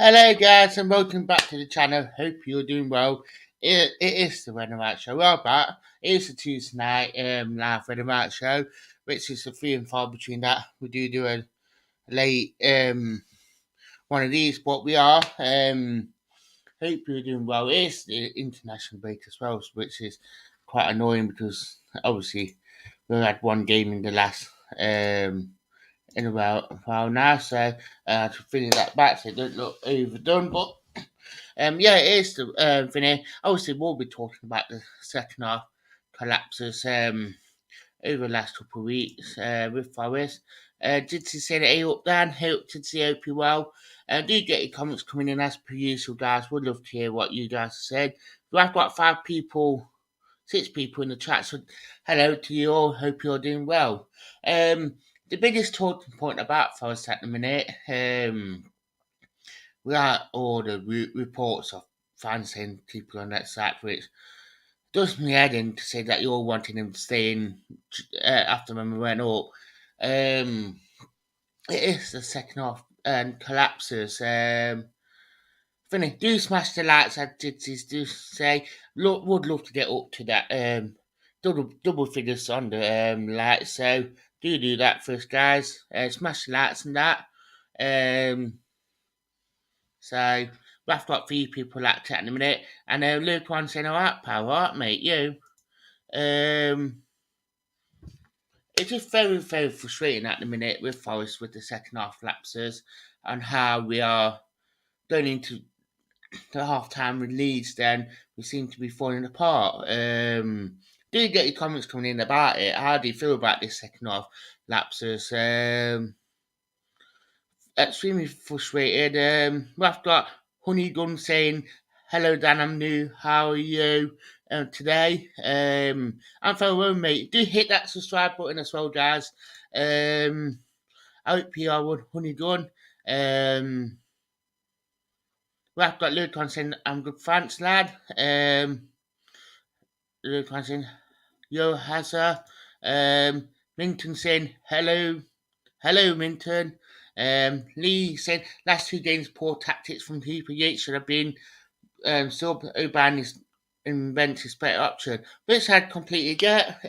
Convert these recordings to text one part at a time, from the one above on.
Hello guys and welcome back to the channel. Hope you're doing well. It is the Renovate Show. Well back. It is a Tuesday night live Renovate Show, which is a 3 and 5 between that. We do a late one of these, but we are hope you're doing well. It is the international break as well, which is quite annoying because obviously we had one game in the last in a while now, so to finish that back so it don't look overdone. But yeah, it is the Vinny. Obviously, we'll be talking about the second half collapses over the last couple of weeks with Forest. Did you say that he up Dan? Hope hope you well. Do get your comments coming in as per usual, guys. Would love to hear what you guys said. We have got 6 people in the chat, so hello to you all. Hope you're doing well. The biggest talking point about Forest at the minute, we got all the reports of fans saying people on that site, which does me head in to say that you're wanting him to stay in after when we went up. It is the second half and collapses. Finny, do smash the lights, as Didsies do say. Would love to get up to that double figures on the lights, so do that for us, guys. Smash the lights and that. So we've got 3 people like that in a minute, and Luke one saying, "Alright, pal, alright, mate, you." It's just very frustrating at the minute with Forest with the second half lapses and how we are going into the half time with Leeds. Then we seem to be falling apart. Do you get your comments coming in about it? How do you feel about this second half lapses? Extremely frustrated. We've got Honeygun saying, "Hello Dan, I'm new. How are you today?" And for a moment, mate, do hit that subscribe button as well, guys. I hope you are with Honeygun. We've got Luke on saying, "I'm good, thanks, lad." Luke on saying, "Yo, Hazza." Minton saying, Hello, Minton. Lee said, "Last 2 games, poor tactics from Hooper Yates should have been sub Oban is invent his better option." Which I completely get.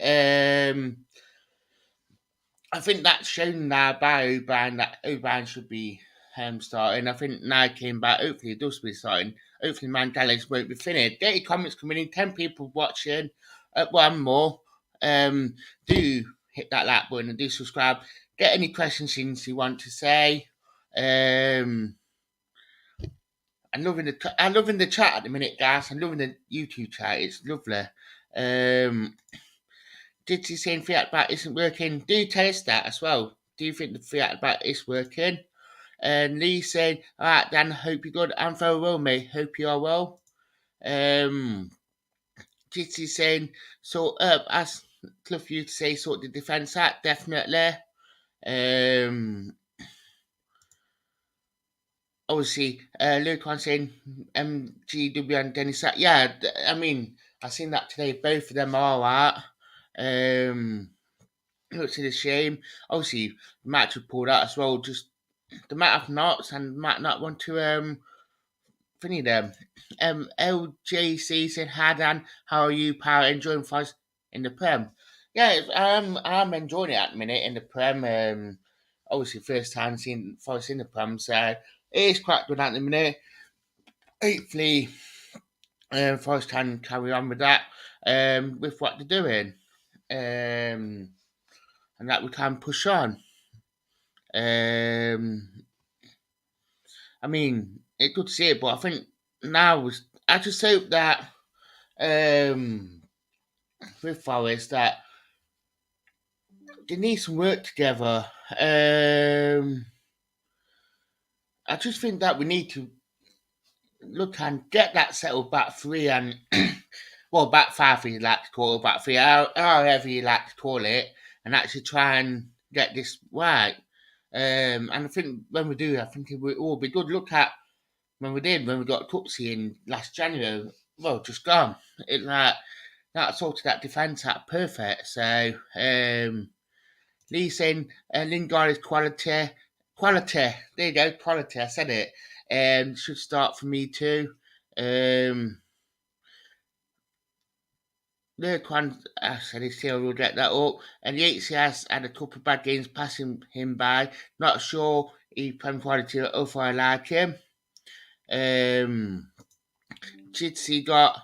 I think that's shown now by Oban that Oban should be starting. I think now came back. Hopefully, it does be starting. Hopefully, Mandela's won't be finished. Get your comments coming in. 10 people watching. One more. Do hit that like button and do subscribe. Get any questions you want to say. I'm loving the chat at the minute, guys. I'm loving the YouTube chat. It's lovely. Did you say Fiat Bat isn't working? Do tell us that as well. Do you think the Fiat Bat is working? And Lee said, "Alright, Dan, hope you're good. I'm very well, mate. Hope you are well." Jitty saying, "So, as love for you to say, sort the defence out, definitely." Obviously, Luke on saying MGW and Dennis. Yeah, I mean, I seen that today. Both of them are alright. Which is a shame. Obviously, the match was pulled out as well. Just the might have knots and might not want to finish them. LJC said, "Hi Dan, how are you, pal? Enjoying Forest in the Prem?" Yeah, I'm enjoying it at the minute in the Prem. Obviously, first time seeing Forest in the Prem, so it is quite good at the minute. Hopefully, Forest can carry on with that with what they're doing, and that we can push on. I mean, it's good to see it, but I think now I just hope that with Forest that they need some work together. I just think that we need to look and get that settled back 3 and well, back 5 if you like to call it, back 3, however you like to call it, and actually try and get this right. And I think when we do, I think it will be good. Look at when we got Tuxie in last January. Well, just gone. It like that sorted that defence out perfect. So Lee saying Lingard is quality. There you go, quality. I said it. Should start for me too. Lurkwan, I said his tail will get that up. And Yates has had a couple of bad games passing him by. Not sure he prime quality if I like him. Chitsy got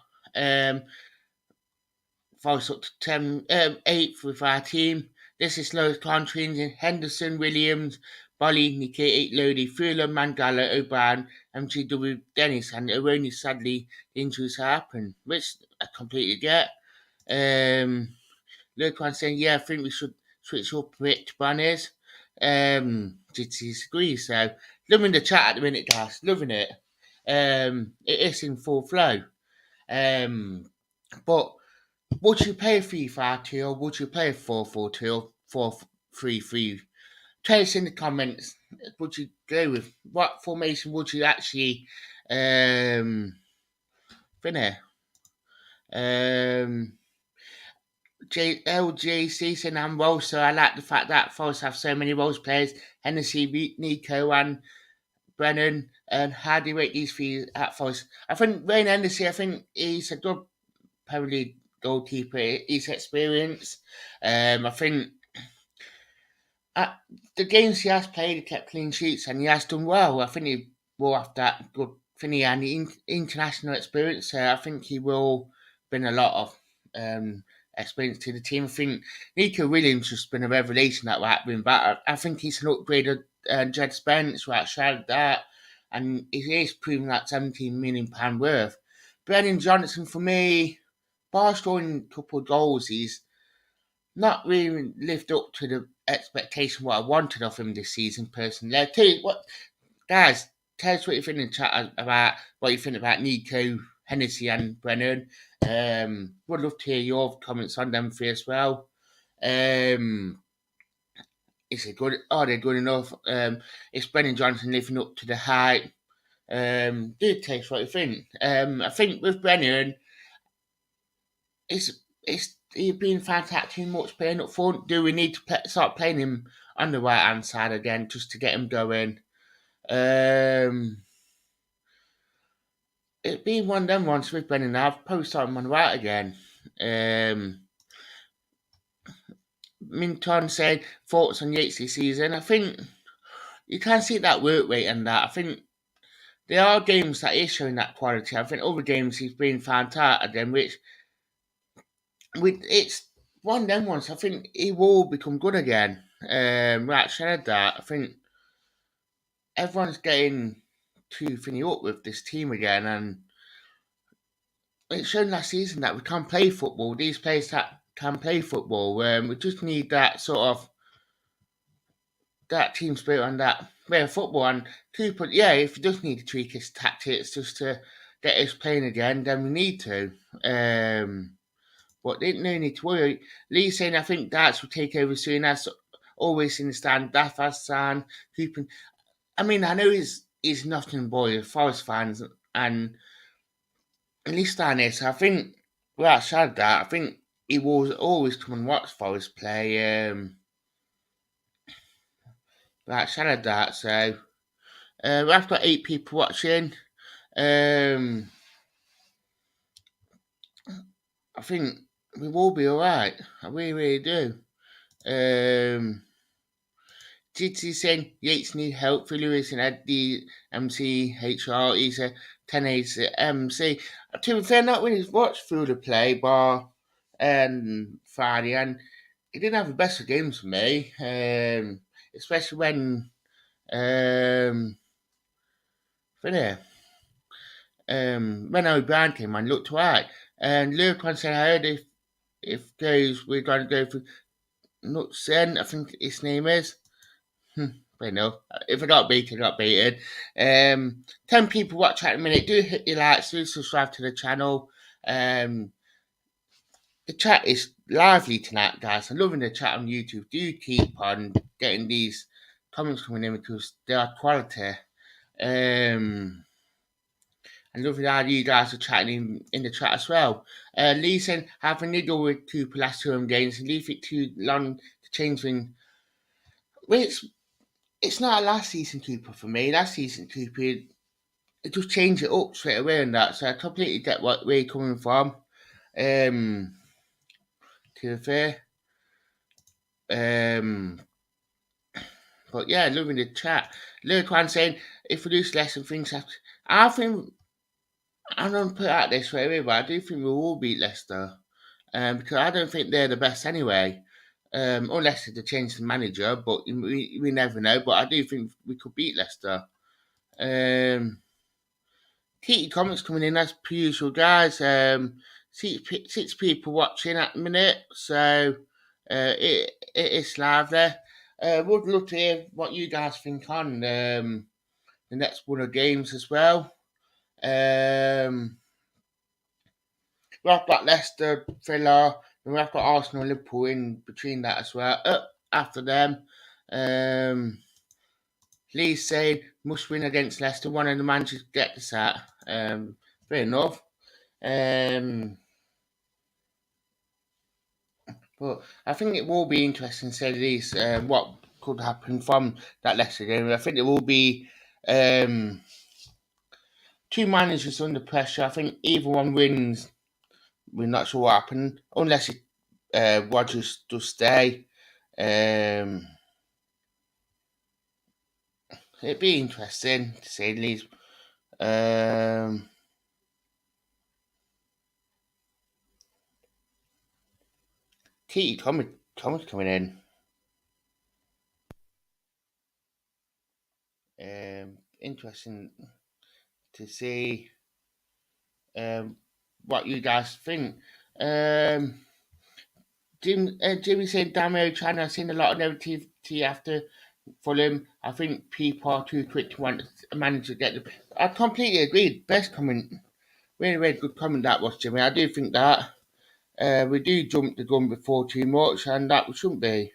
falls up to 8th with our team. This is lowest countries in Henderson, Williams, Bolly, Nikita, Lodi, Fuller, Mangala, O'Brien, MGW, Dennis, and only sadly the injuries happen, which I completely get. Lurkwan saying, yeah, I think we should switch up a bit to banners. Jitsi agrees, so loving the chat at the minute, guys, loving it. It is in full flow. But would you play 3-5-2 or would you play 4-4-2 or 4-3-3? Tell us in the comments. Would you go with what formation would you actually finish? LGC saying I'm well, so I like the fact that Forest have so many roles players. Hennessy, Nico, and Brennan. And how do you rate these three at Forest? I think Wayne Hennessy, I think he's a good, probably goalkeeper. He's experienced. I think the games he has played, he kept clean sheets and he has done well. I think he will have that good thing and the international experience. I think he will bring a lot of experience to the team. I think Nico Williams has been a revelation at right wing back. I think he's an upgrade of Jed Spence, right side that, and he is proving that £17 million worth. Brennan Johnson, for me, bar scoring a couple of goals, he's not really lived up to the expectation what I wanted of him this season personally. I'll tell you what, guys, tell us what you think in the chat about what you think about Nico, Hennessy and Brennan. Would love to hear your comments on them three as well. Is it good? Are they good enough? Is Brennan Johnson living up to the hype? Do tell us what you think. I think with Brennan, he's been fantastic too much playing up front. Do we need to start playing him on the right hand side again just to get him going? It'd be one of them ones with Brennan. I've probably started him on the right again. Minton said thoughts on Yates this season. I think you can see that work rate and that. I think there are games that he's showing that quality. I think other games he's been fantastic at them, which it's one of them ones. I think he will become good again. Right, said that. I think everyone's getting too thinny up with this team again, and it's shown last season that we can play football. These players that can play football, we just need that sort of that team spirit and that way of football. And Cooper, yeah, if he does need to tweak his tactics just to get us playing again, then we need to. But they no need to worry. Lee saying I think Darts will take over soon. As always in the stand, Dafazan, Cooper. I mean, I know he's nothing boy, Forest fans, and at least down here. So I think, well, outside that, I think he will always come and watch Forest play. Outside of that, so I've got 8 people watching. I think we will be alright. I really do. GT saying Yates need help for Lewis and Eddie MCHR. He's a 10-8 MC. To be fair, not when he's watched through the play bar and Friday, and he didn't have the best of games for me. Especially when when O'Brien came on, looked right. And Lurkwan said, I heard if goes, we're going to go for Nutsen, I think his name is. I know. If I got beaten, I got beaten. 10 people watch at a minute. Do hit your likes, do subscribe to the channel. The chat is lively tonight, guys. I'm loving the chat on YouTube. Do keep on getting these comments coming in because they are quality. And loving how you guys are chatting in the chat as well. Lee saying, have a niggle with Cooper last 2 home games and leave it too long to change things. Well, it's not a last season Cooper for me. Last season Cooper just change it up straight away and that. So I completely get where you're coming from. To be fair. But yeah, loving the chat. Luke one saying if we lose less and things have to, I think I don't put it out this way, but I do think we will beat Leicester. Because I don't think they're the best anyway. Unless they change the manager, but we never know. But I do think we could beat Leicester. Key comments coming in as per usual, guys. Six people watching at the minute, so it is live there. Would love to hear what you guys think on the next one of games as well. We've got Leicester, Villa, and we've got Arsenal, Liverpool in between that as well. After them, Lee's saying must win against Leicester. One of the managers get this out. Fair enough. But I think it will be interesting to say the least what could happen from that Leicester game. I think it will be two managers under pressure. I think either one wins. We're not sure what happened unless Rodgers does stay. It'd be interesting to say the least. T. Thomas coming in. Interesting to see what you guys think. Jimmy saying Damo China. I've seen a lot of negativity after Fulham. I think people are too quick to want a manager to get them. I completely agree. Best comment. Really, really good comment that was, Jimmy. I do think that we do jump the gun before too much, and that we shouldn't be.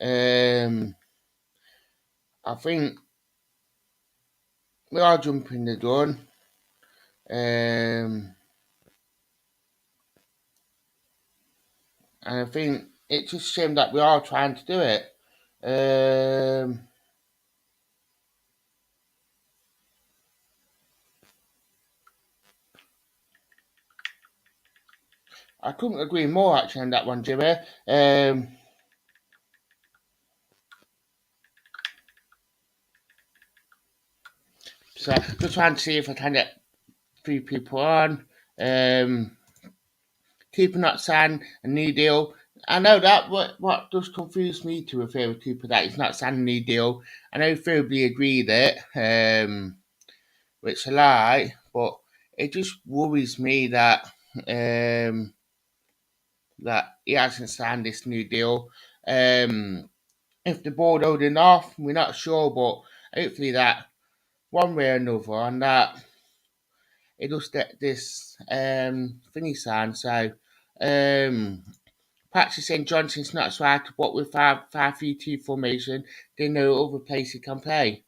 I think we are jumping the gun. And I think it's just a shame that we are trying to do it. I couldn't agree more actually on that one, Jimmy. So just trying to see if I can get 3 people on. Cooper not signed a new deal. I know that what does confuse me to a fair with Cooper that he's not signed a new deal. I know thoroughly agree that, which I like, but it just worries me that that he hasn't signed this new deal. If the board holding off, we're not sure, but hopefully that one way or another on that it does get this thingy signed. So practicing Johnson's not striker, but with 5-3-2 formation, they know other places he can play.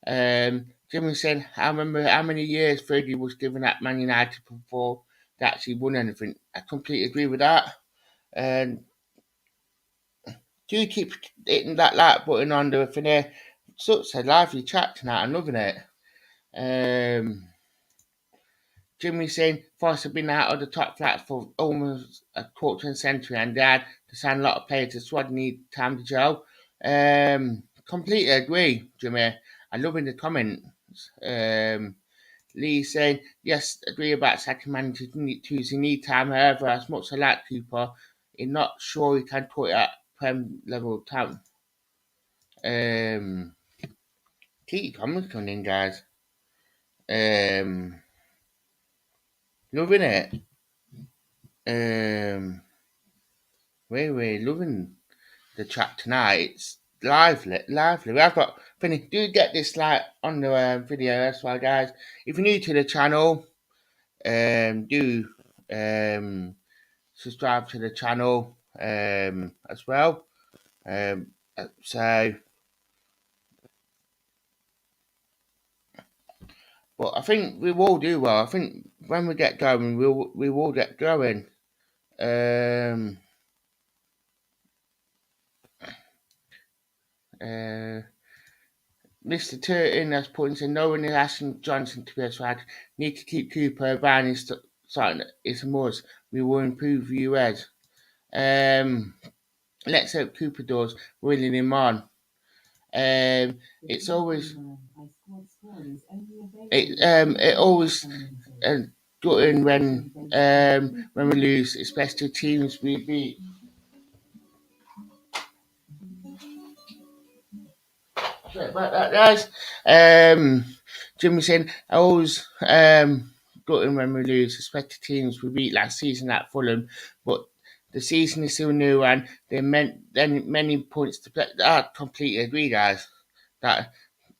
Jimmy said, I remember how many years Fergie was given at Man United before they actually won anything. I completely agree with that. And do keep hitting that like button on the thing there. Such a lively chat tonight, I'm loving it. Jimmy saying Forest have been out of the top flat for almost a quarter of a century and they had to sign a lot of players. The squad need time to gel. Completely agree, Jimmy. I'm loving the comments. Lee saying, yes, agree about second manager choosing need time. However, as much as I like Cooper, I'm not sure he can put it at Prem level talent. Keep comments coming in, guys. Loving it. We're loving the chat tonight. It's lively. I've got Finny. Do get this like on the video as well, guys. If you're new to the channel, do subscribe to the channel as well. So, but I think we will do well. I think when we get going, we will get going. Mr. Turton has put into no one is asking Johnson to be a swag. Need to keep Cooper around his starting. It's a must. We will improve US. Let's hope Cooper does, willing him on. It's always it always gutting when we lose, especially teams we beat. Sorry about that, guys. Jimmy saying I always gutting when we lose, especially teams we beat last season at Fulham, but the season is still new and there meant then many points to play. I completely agree, guys. That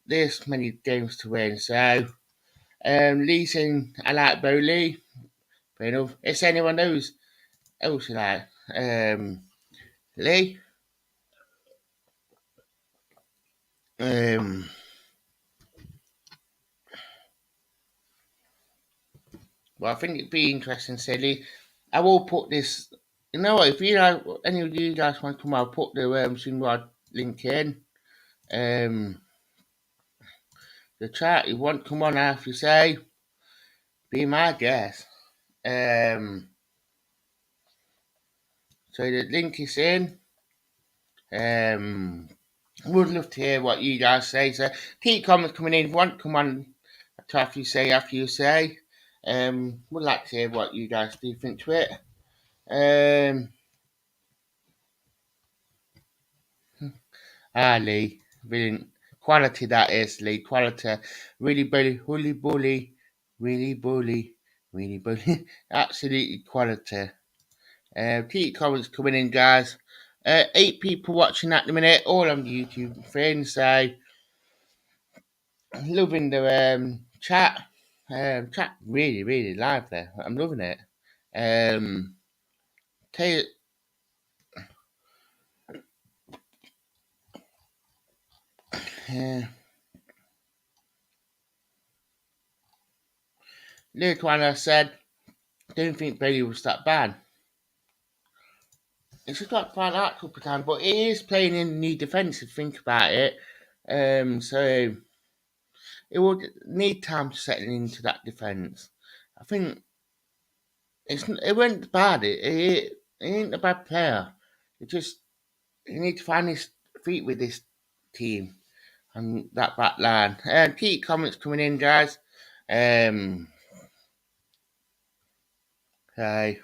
there's many games to win. So Lee saying I like Bowley. Fair enough. Is anyone else you like? Lee? Well, I think it'd be interesting, Silly. I will put this. You know what? If you guys, any of you guys want to come, I'll put the Swinrod link in. The chat. You want to come on after you say, be my guest. So the link is in. Would love to hear what you guys say. So keep comments coming in. If you want to come on after you say. Would like to hear what you guys do think to it. Lee, brilliant. Quality that is, Lee. Quality. Really bully, really bully. Absolutely quality. Keep comments coming in, guys. 8 people watching at the minute, all on YouTube friends. So loving the chat. Chat really lively. I'm loving it. Tell you, Luke one I said, don't think Bailey was that bad. It's just got to find out a couple of times, but he is playing in new defence if you think about it. So it would need time to settle into that defence. I think it went bad. It ain't a bad player. It just you need to find his feet with this team and that back line. Keep comments coming in, guys. Okay.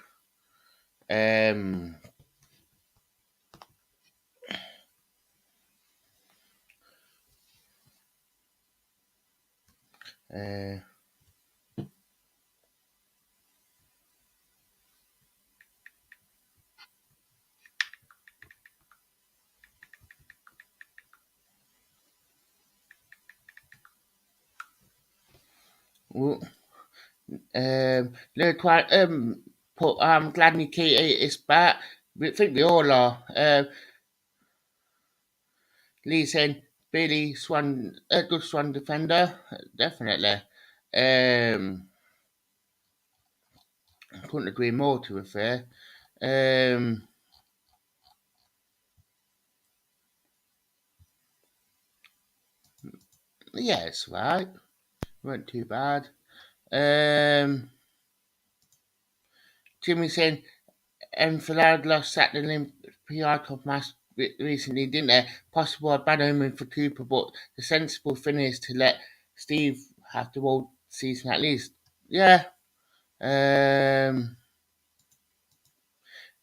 I'm glad Nikita is back. I think we all are. Lee saying Billy Swan, a good Swan defender, definitely. Couldn't agree more, to be fair. Yeah, it's right. Weren't too bad. Jimmy saying Enfilade lost at the Olympiacos match recently, didn't they? Possible a bad omen for Cooper, but the sensible thing is to let Steve have the whole season at least. Yeah.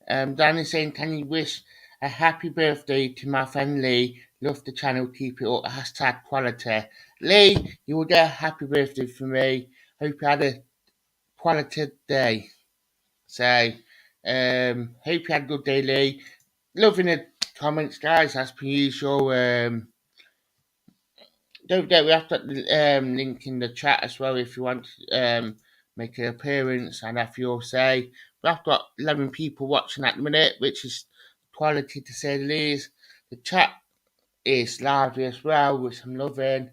Danny saying, can you wish a happy birthday to my friend Lee? Love the channel, keep it up. Hashtag quality. Lee, you will get a happy birthday from me. Hope you had a quality day. So, hope you had a good day, Lee. Loving the comments, guys, as per usual. Don't forget, we have got the link in the chat as well if you want to make an appearance and have your say. We've got 11 people watching at the minute, which is quality to say the least. The chat is lively as well, which I'm loving.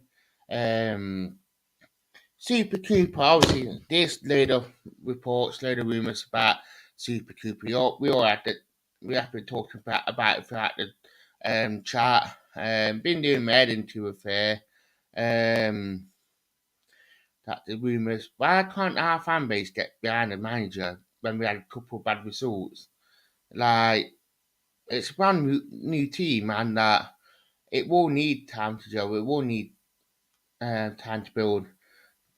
Super Cooper, obviously, there's load of reports, load of rumours about Super Cooper. We have been talking about it throughout the chat. Been doing my head into a fair. that the rumours. Why can't our fan base get behind the manager when we had a couple of bad results? Like, it's a brand new team, and that it will need time to gel. It will need time to build.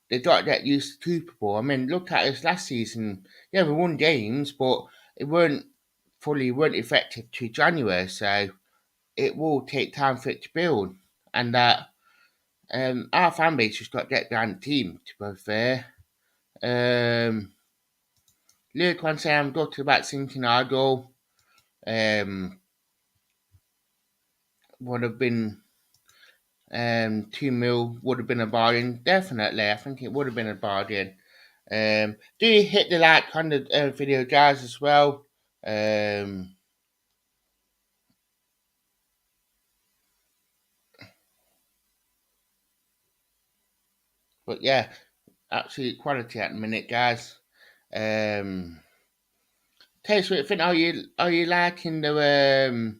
They've got to get used to Super Bowl. I mean, look at us last season. Yeah, we won games, but it weren't effective to January. So it will take time for it to build, and that our fan base just got to get behind the team. To be fair, Luke Van Sam got to about Cincinnati. Would have been 2 mil would have been a bargain. Definitely, I think it would have been a bargain. Do you hit the like on the video, guys, as well? But yeah, absolute quality at the minute, guys. Tell us what you think. Are you liking the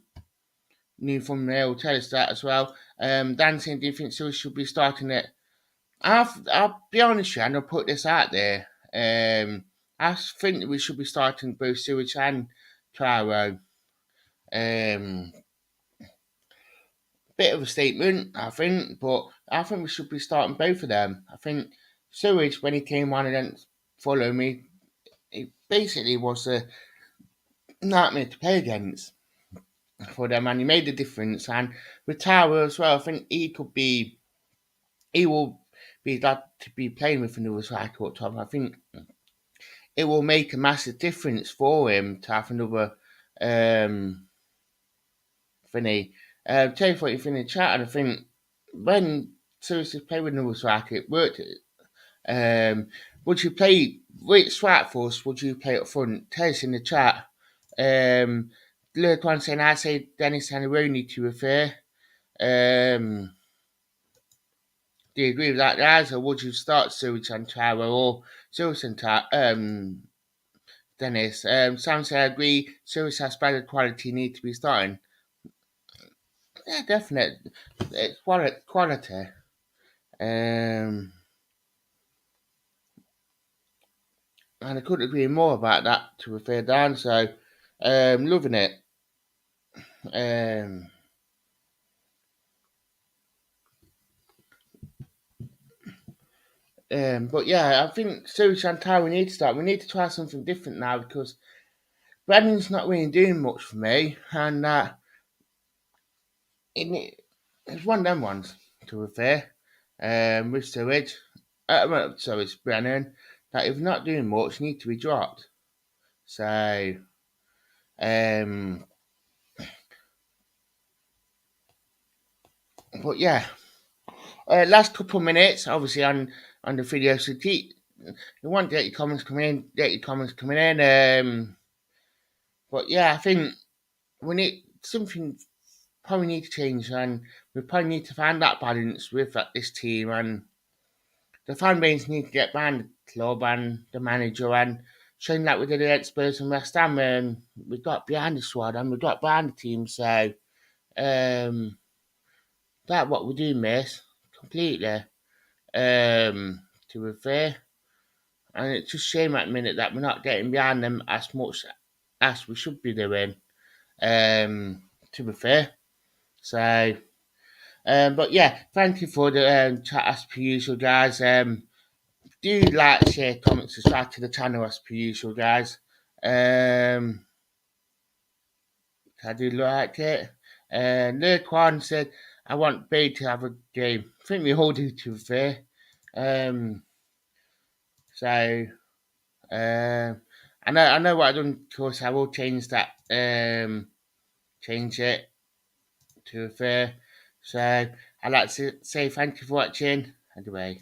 new thumbnail? Tell us that as well. Dancing, do you think so? Should be starting it? I'll be honest with you, and I'll put this out there. I think we should be starting both Sewage and Traro. Bit of a statement, I think, but I think we should be starting both of them. I think Sewage, when he came on and didn't follow me, it basically was a nightmare to play against for them, and he made a difference. And with Tower as well, I think he will be glad to be playing with another striker up top. I think it will make a massive difference for him to have another thingy. Tell you what you think in the chat, and I think when seriously play with another striker, it worked. Would you play which strike force? Would you play up front? Tell us in the chat. Lurk one saying I say Dennis Hanaroni to refer. Do you agree with that, guys, or would you start Sewage and Tara or Sewage and Dennis? Sam said I agree. Sewage has better quality, need to be starting. Yeah, definitely. It's quality. And I couldn't agree more about that, to be fair, Dan. So, loving it. But yeah, I think Sewage and Tara, we need to start. We need to try something different now because Brennan's not really doing much for me, and it's one of them ones, to be fair. With Sewage, it's Brennan, that if not doing much, need to be dropped. So, but yeah, last couple of minutes, obviously on the video. So you want to get your comments coming in. But yeah, I think we need something. Probably need to change, and we probably need to find that balance with this team, and the fan base need to get behind the club and the manager, and showing that we did against Spurs and West Ham, and we got behind the squad and we got behind the team. So that what we do miss completely. To be fair, and it's just a shame at the minute that we're not getting behind them as much as we should be doing. To be fair, so. But yeah, thank you for the chat as per usual, guys. Do like, share, comment, subscribe to the channel as per usual, guys. I do like it. Lurk One said, I want Bay to have a game. I think we all do, to be fair. So, I know what I've done, of course, I will change that. Change it, to be fair. So, I'd like to say thank you for watching. Anyway.